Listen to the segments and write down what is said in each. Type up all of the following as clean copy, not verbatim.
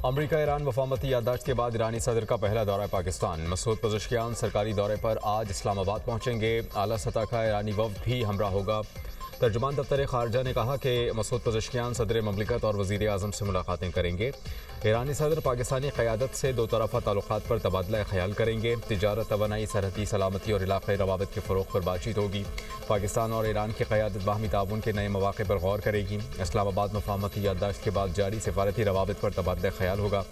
अमरीका Iran वफामती याददाश्त के बाद ईरानी सदर का पहला दौरा पाकिस्तान। मसूद पज़ेश्कियान सरकारी दौरे पर आज इस्लामाबाद पहुंचेंगे। आला सतह का ईरानी वफ़द भी हमरा होगा। तर्जुमान दफ्तर खारजा ने कहा कि मसूद पज़ेश्कियान सदर ममलिकत और वज़ीर आज़म से मुलाकातें करेंगे। ईरानी सदर पाकिस्तानी क़यादत से दो तरफ़ा ताल्लुक़ात पर तबादला ख्याल करेंगे। तिजारत, तवानाई, सरहदी सलामती और इलाक़ाई रवाबित के फ़रोग़ पर बातचीत होगी। पाकिस्तान और ईरान की क़यादत बाहमी ताउन के नए मौक़े पर गौर करेगी। इस्लामाबाद मफ़ाहमती याददाश्त के बाद जारी सिफ़ारती रवाबित पर तबादला ख्याल होगा।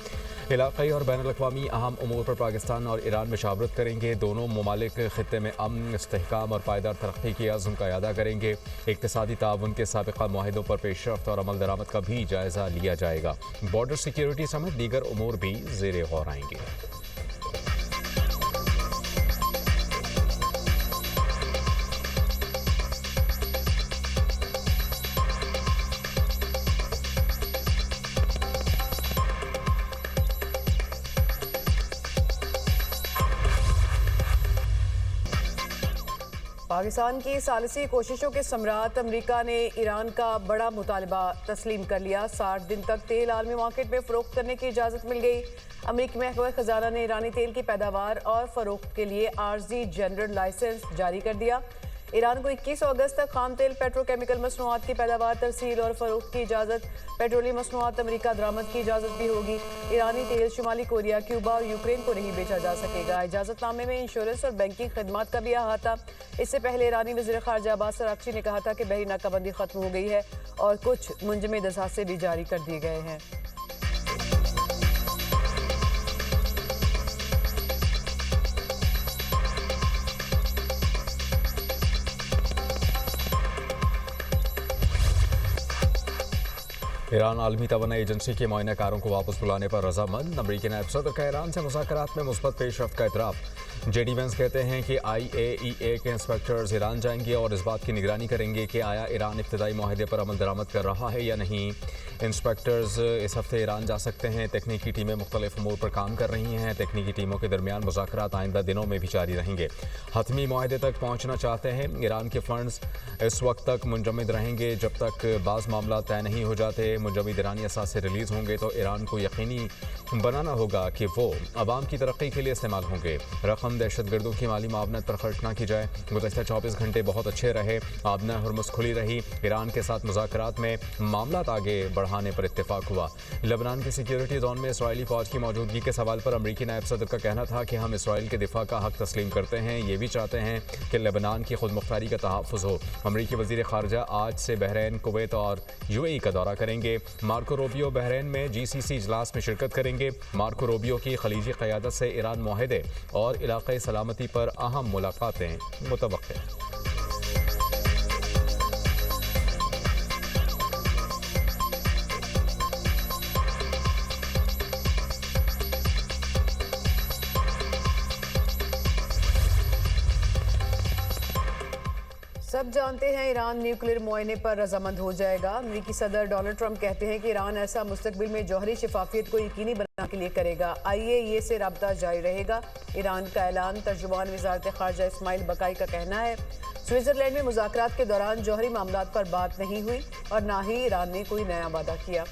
इलाक़ाई और बैनुल-अक़वामी अहम उमूर पर पाकिस्तान और ईरान मशावरत करेंगे। दोनों ममालिक ख़ित्ते में अमन, इस्तेहकाम और पायदार तरक्की के अज़्म का इआदा करेंगे। इक़्तिसादी ताउन के साबिक़ा मुआहिदों पर पेशरफ़्त और अमल दरामद का भी जायज़ा लिया जाएगा। बॉर्डर सिक्योरिटी समेत दीगर उमूर भी ज़ेरे गौर आएंगे। पाकिस्तान की सालिसी कोशिशों के सम्राट अमेरिका ने ईरान का बड़ा मुतालबा तस्लीम कर लिया। 60 दिन तक तेल आलमी मार्केट में फ़रोख्त करने की इजाज़त मिल गई। अमेरिकी महकमा ख़जाना ने ईरानी तेल की पैदावार और फ़रोख्त के लिए आर्जी जनरल लाइसेंस जारी कर दिया। ईरान को 21 अगस्त तक खाम तेल, पेट्रोकेमिकल मसनूआत की पैदावार, तरसील और फ़रोख्त की इजाज़त, पेट्रोलियम मसनूआत अमेरिका दरामद की इजाज़त भी होगी। ईरानी तेल शुमाली कोरिया, क्यूबा और यूक्रेन को नहीं बेचा जा सकेगा। इजाज़तनामे में इंश्योरेंस और बैंकिंग खदमात का भी अहाता। इससे पहले ईरानी वज़ीर ख़ारजा अब्बास अराग़ची ने कहा था कि बहरी नाकाबंदी ख़त्म हो गई है और कुछ मुंजमद असासे भी जारी कर दिए गए हैं। ईरान आलमी तवानाई एजेंसी के मुआयनाकारों को वापस बुलाने पर रजामंद। अमरीकी नायब सदर का ईरान से मुज़ाकरात में मुस्बत पेशरफ्त का एतराफ़। जेडी वेंस कहते हैं कि IAEA के इंस्पेक्टर्स ईरान जाएंगे और इस बात की निगरानी करेंगे कि आया ईरान इब्तदाई माहदे पर अमल दरामद कर रहा है या नहीं। इंस्पेक्टर्स इस हफ्ते ईरान जा सकते हैं। तकनीकी टीमें मुख्तलिफ उमूर पर काम कर रही हैं। तकनीकी टीमों के दरमियान मुज़ाकरात आइंदा दिनों में भी जारी रहेंगे। हतमी माहदे तक पहुँचना चाहते हैं। ईरान के फंड्स इस वक्त तक मुंजमद रहेंगे जब तक बाज़ मामला तय नहीं हो जाते। मुंजमद ईरानी असास से रिलीज़ होंगे तो ईरान को यकीनी बनाना होगा कि वो अवाम की तरक्की के लिए इस्तेमाल होंगे। रकम दहशतगर्दों की माली मावनत पर खर्च ना की जाए। गुज़श्ता 24 घंटे बहुत अच्छे रहे। आबना हुर्मुज़ खुली रही। ईरान के साथ मुज़ाकरात में मामलात आगे बढ़ाने पर इत्तेफाक हुआ। लेबनान के सिक्योरिटी जोन में इसराइली फ़ौज की मौजूदगी के सवाल पर अमरीकी नायब सदर का कहना था कि हम इसराइल के दिफा का हक तस्लीम करते हैं। ये भी चाहते हैं कि लेबनान की खुद मुख्तारी का तहफ़्फ़ुज़ हो। अमरीकी वज़ीर ख़ारजा आज से बहरीन, कुवैत और UAE का दौरा करेंगे। मार्को रूबियो बहरीन में GCC इजलास में शिरकत करेंगे। मार्को रूबियो की खलीजी क़यादत से ईरान माहदे और इलाक़ाई सलामती पर अहम मुलाकातें मुतवक्किल हैं। सब जानते हैं ईरान न्यूक्लियर मुआयने पर रजामंद हो जाएगा। अमेरिकी सदर डोनाल्ड ट्रंप कहते हैं कि ईरान ऐसा मुस्तकबिल में जौहरी शफाफियत को यकीनी बनाने के लिए करेगा। IAEA से रब्ता जारी रहेगा। ईरान का ऐलान। तर्जुमान वज़ारत ख़ारजा इस्माइल बकाई का कहना है स्विट्ज़रलैंड में मुज़ाकरात के दौरान जौहरी मामलात पर बात नहीं हुई और ना ही ईरान ने कोई नया वादा किया।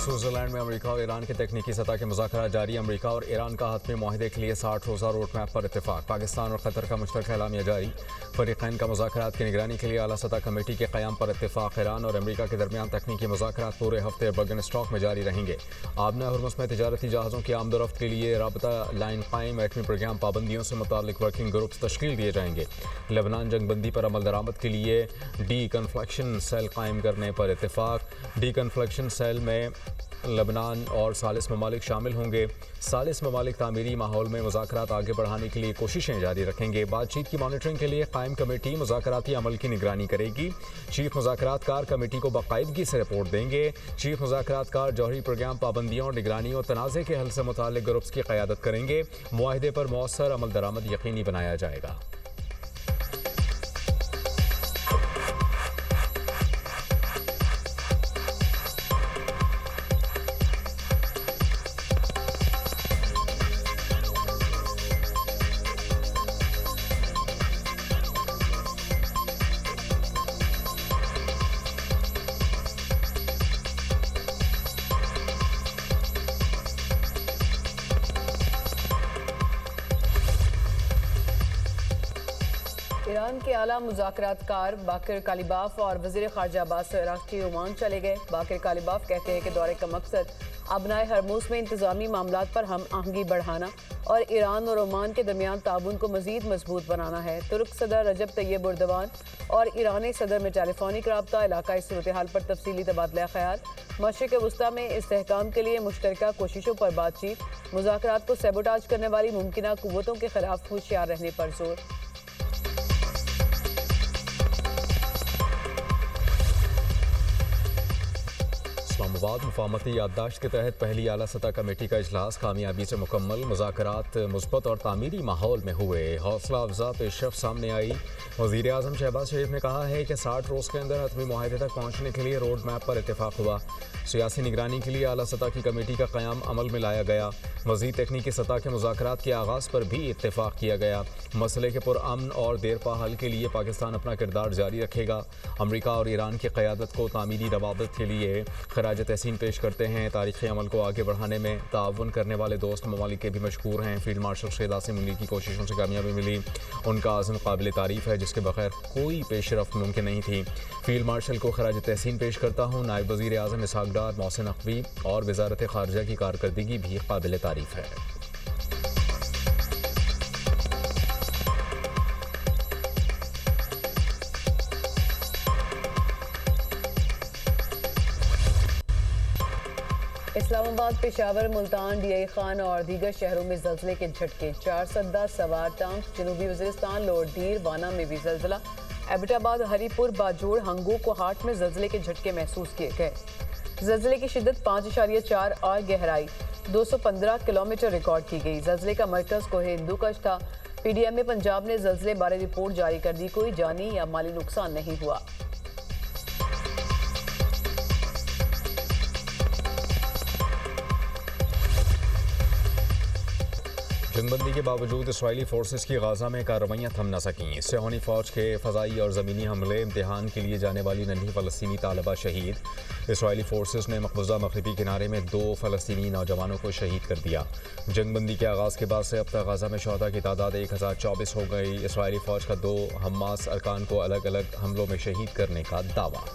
स्विट्ज़रलैंड में अमेरिका और ईरान के तकनीकी सतह के मुज़ाकरात जारी। अमेरिका और ईरान का हतमी माहदे के लिए 60 रोज़ा रोड मैप पर इत्तेफाक। पाकिस्तान और क़तर का मुश्तरका एलामिया जारी। फ़रीक़ैन का मुज़ाकरात की निगरानी के लिए आला सतह कमेटी के क़याम पर इत्तेफाक। ईरान और अमेरिका के दरमियान तकनीकी मुज़ाकरात पूरे हफ्ते बर्गन स्टॉक में जारी रहेंगे। आबना हुर्मुज़ में तिजारती जहाज़ों की आमदोरफ्त के लिए राबता लाइन कायम। एटमी प्रोग्राम पाबंदियों से मुताल्लिक़ वर्किंग ग्रुप्स तश्कील दिए जाएंगे। लेबनान जंगबंदी पर अमल दरामद के लिए डीकन्फ्लेक्शन सेल कायम करने पर इत्तेफाक। डीकन्फ्लेक्शन सेल में लेबनान और सालिस ममालिक शामिल होंगे। सालिस ममालिक तामीरी माहौल में मुज़ाकरात आगे बढ़ाने के लिए कोशिशें जारी रखेंगे। बातचीत की मॉनिटरिंग के लिए कायम कमेटी मुज़ाकराती अमल की निगरानी करेगी। चीफ मुज़ाकरातकार कमेटी को बाकायदगी से रिपोर्ट देंगे। चीफ मुज़ाकरातकार जौहरी प्रोग्राम पाबंदियों, निगरानी और तनाज़े के हल से मुताल्लिक़ ग्रुप्स की क़यादत करेंगे। मुआहिदे पर मौसर अमल दरामद यकीनी बनाया जाएगा। ईरान के आला मुज़ाकरातकार बाकिर कालिबाफ और वज़ीर ख़ारजा अब्बास अराग़ची ओमान चले गए। बाकिर कालिबाफ कहते हैं कि दौरे का मकसद अबनाए हरमूज़ में इंतज़ामी मामलात पर हम आहंगी बढ़ाना और ईरान और ओमान के दरमियान ताउन को मज़ीद मजबूत बनाना है। तुर्क सदर रजब तैयब एर्दोगान और ईरानी सदर में टेलीफोनिक रब्ता, इलाकाई सूरत हाल पर तफसीली तबादला ख्याल, मशरिक़ वस्ता में इस्तेहकाम के लिए मुश्तरका कोशिशों पर बातचीत, मुज़ाकरात को सैबोटाज करने वाली मुमकिना कुव्वतों के खिलाफ होशियार रहने पर जोर। इस्लामाबाद मुफाहमती याददाश्त के तहत पहली आला सतह कमेटी का इजलास कामयाबी से मुकम्मल। मुज़ाकरात मुस्बत और तामीरी माहौल में हुए। हौसला अफजा पेशरफ सामने आई। वज़ीर आज़म शहबाज शरीफ ने कहा है कि 60 रोज़ के अंदर हतमी मुआहदे तक पहुँचने के लिए रोड मैप पर इत्तेफाक हुआ। सियासी निगरानी के लिए आला सतह की कमेटी का क़याम अमल में लाया गया। मज़ीद तकनीकी सतह के मुज़ाकरात के आगाज़ पर भी इत्तेफाक किया गया। मसले के पुरअमन और देरपा हल के लिए पाकिस्तान अपना किरदार जारी रखेगा। अमरीका और ईरान की क़यादत को तामीरी रवाबित के लिए खराज तहसीन पेश करते हैं। तारीख़ी अमल को आगे बढ़ाने में ताउन करने वाले दोस्त ममालिक के भी मशकूर हैं। फील्ड मार्शल शहीद आसिम मुनीर की कोशिशों से कामयाबी मिली। उनका आज़म काबिल तारीफ़ है, जिसके बगैर कोई पेशरफ्त मुमकिन नहीं थी। फील्ड मार्शल को खराज तहसीन पेश करता हूँ। नायब वज़ीर आज़म इसहाक़ डार, मोहसिन नकवी और वज़ारत ख़ारजा की कारकर्दगी भी काबिल तारीफ़ है। इस्लामाबाद, पेशावर, मुल्तान, डीआई खान और दीगर शहरों में जल्जले के झटके। 4 सद्दा सवार टांग। जनूबी वज़ीरिस्तान, लोअर दीर, वाना में भी जल्जला। एबटाबाद, हरीपुर, बाजोड़, हंगू, कोहाट में जल्जले के झटके महसूस किए गए। जल्जले की शिद्दत 5.4 और गहराई 215 किलोमीटर रिकॉर्ड की गई। जल्जले का मरकज़ कोहे हिंदूकश था। PDM पंजाब ने जल्जले बारे रिपोर्ट जारी कर दी। कोई जानी या माली नुकसान नहीं हुआ। जंगबंदी के बावजूद इसराइली फोर्सेस की गाजा में कार्रवाइयाँ थम न सकीं। सिहोनी फौज के फ़ज़ाई और ज़मीनी हमले, इम्तिहान के लिए जाने वाली नन्ही फ़लस्तीनी तालिबा शहीद। इसराइली फोर्सेस ने मकबूजा मगरिबी किनारे में 2 फ़लस्तीनी नौजवानों को शहीद कर दिया। जंगबंदी के आगाज़ के बाद से अब तक गाजा में शहदा की तादाद 1024 हो गई। इसराइली फ़ौज का 2 हमास अरकान को अलग अलग हमलों में शहीद करने का दावा।